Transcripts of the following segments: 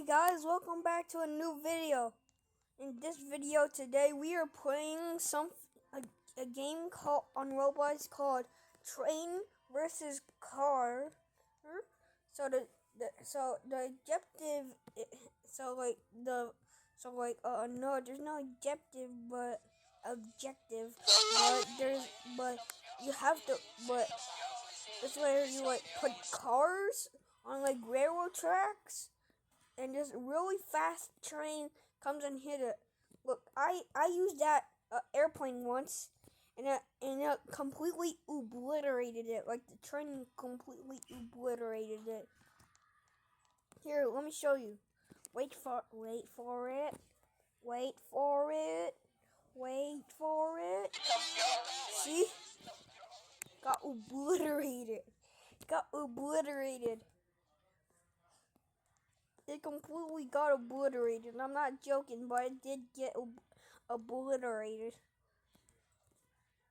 Hey guys, welcome back to a new video. In this video today, we are playing a game called on Roblox called Train versus Car. So the objective, no, there's no objective, but objective, but you have to, but it's where you put cars on railroad tracks. And this really fast train comes and hit it. Look, I used that airplane once, and it completely obliterated it. Like the train completely obliterated it. Here, let me show you. Wait for it. Wait for it. See? Got obliterated. It completely got obliterated. I'm not joking, but it did get obliterated.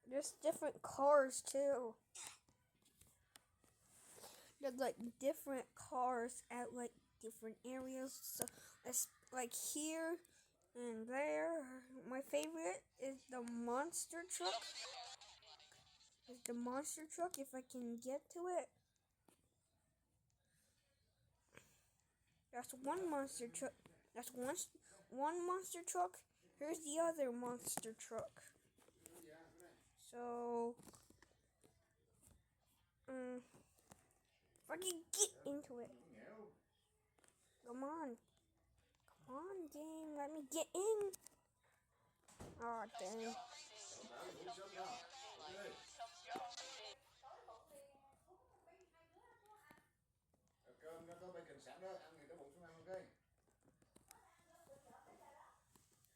There's different cars too. There's different cars at different areas. So it's here and there. My favorite is the monster truck. If I can get to it. That's one monster truck. That's one monster truck. Here's the other monster truck. So, if I can get into it. Come on, game, let me get in. Oh, dang.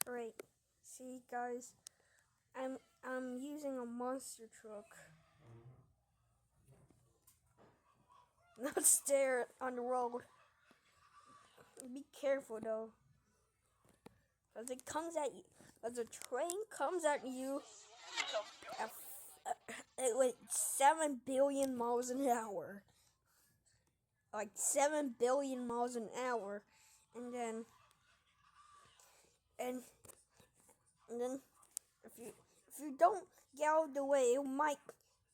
Alright, see guys, I'm using a monster truck. Not stare on the road. Be careful though, cause it comes at you. Cause the train comes at you at 7 billion miles an hour. 7 billion miles an hour, and then if you don't get out of the way,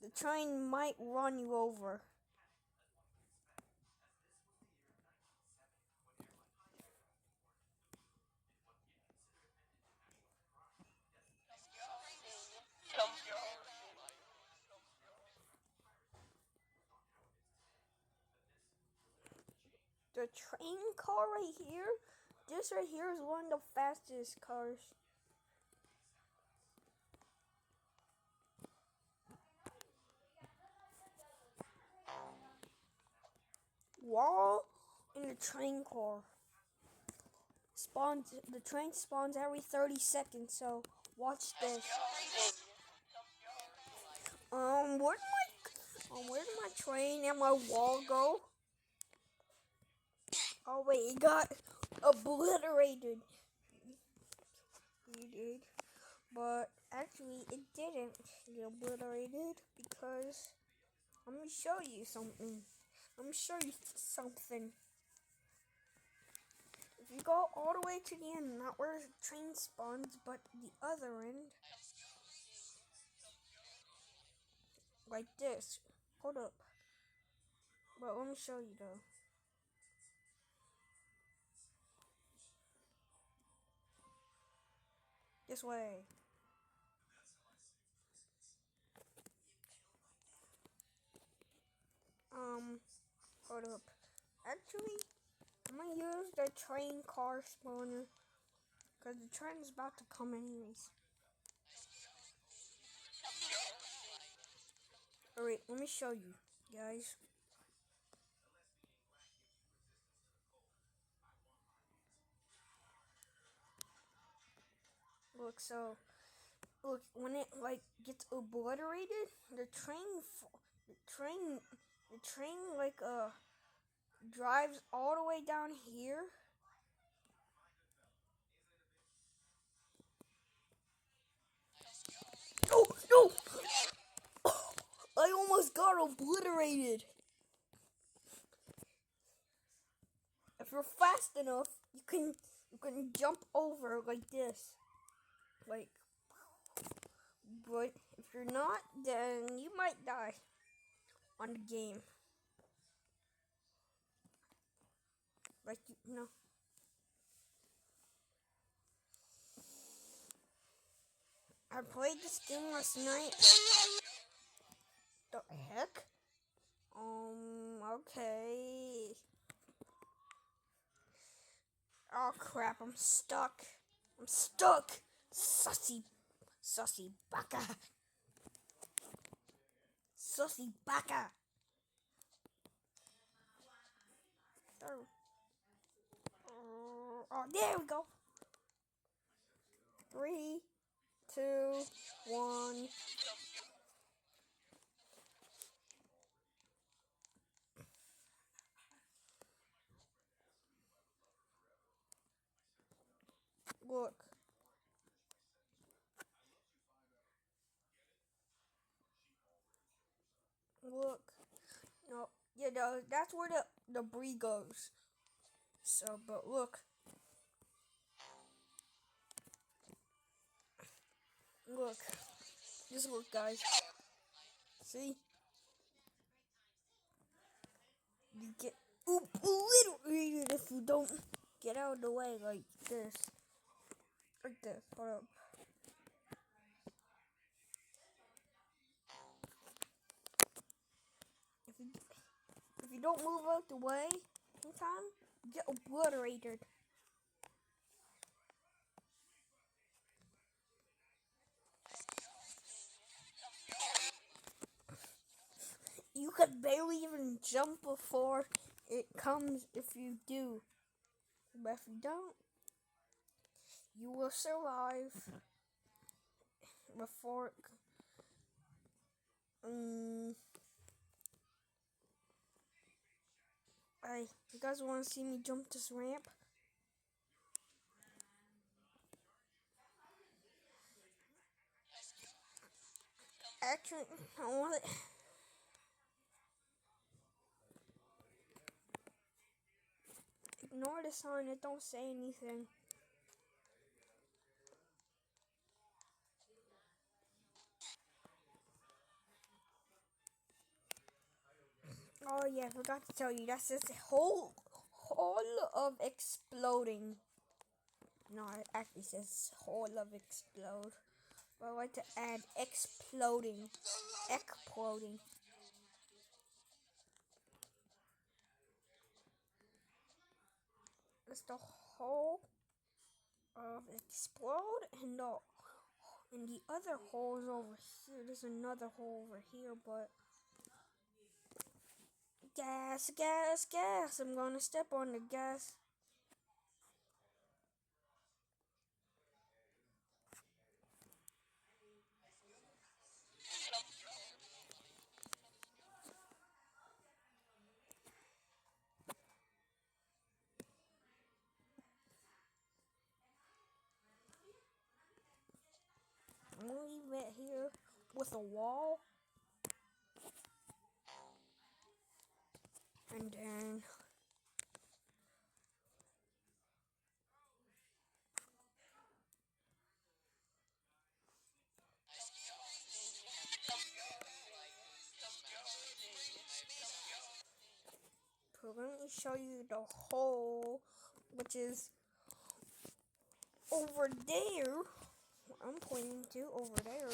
the train might run you over. The train car right here, this right here is one of the fastest cars. Wall in the train car. The train spawns every 30 seconds, so watch this. Where'd my train and my wall go? Oh wait, it got obliterated. It did. But actually it didn't get obliterated because I'm gonna show you something. If you go all the way to the end, not where the train spawns, but the other end, like this. Hold up. But let me show you though. This way. Hold up. Actually, I'm gonna use the train car spawner, because the train is about to come anyways. Alright, let me show you, guys. Look, when it gets obliterated, the train drives all the way down here. Oh no! I almost got obliterated. if you're fast enough, you can jump over like this. Like, but if you're not, then you might die on the game. Like, you know. I played this game last night. The heck? Okay. Oh crap, I'm stuck. I'm stuck. Sussy baka. Sussy baka. Oh, there we go. 3, 2, 1. Look. Look. No. Yeah, that's where the brie goes. So, but look. Look. Just look, guys. See? You get obliterated if you don't get out of the way like this. Like this. Hold up. If you don't move out the way in time, you get obliterated. You could barely even jump before it comes if you do. But if you don't, you will survive before it. You guys want to see me jump this ramp? Actually, I want it. Ignore the sign, it don't say anything. Oh yeah, I forgot to tell you, that's this whole of exploding. No, it actually says whole of explode. But I like to add exploding. Exploding. It's the whole of explode and the other hole is over here. There's another hole over here, but gas. I'm gonna step on the gas. I'm gonna leave it here with a wall. And then let me show you the hole, which is over there. I'm pointing to over there.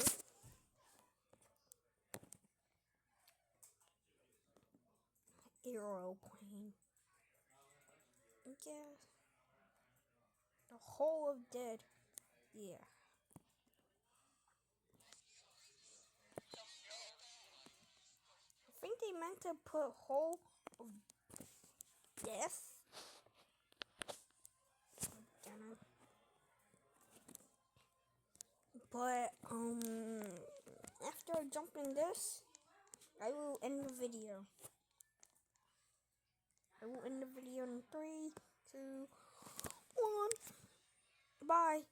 Aeroplane. Yeah. The hole of dead. Yeah. I think they meant to put hole of death. But after jumping this, I will end the video. I will end the video in 3, 2, 1. Bye.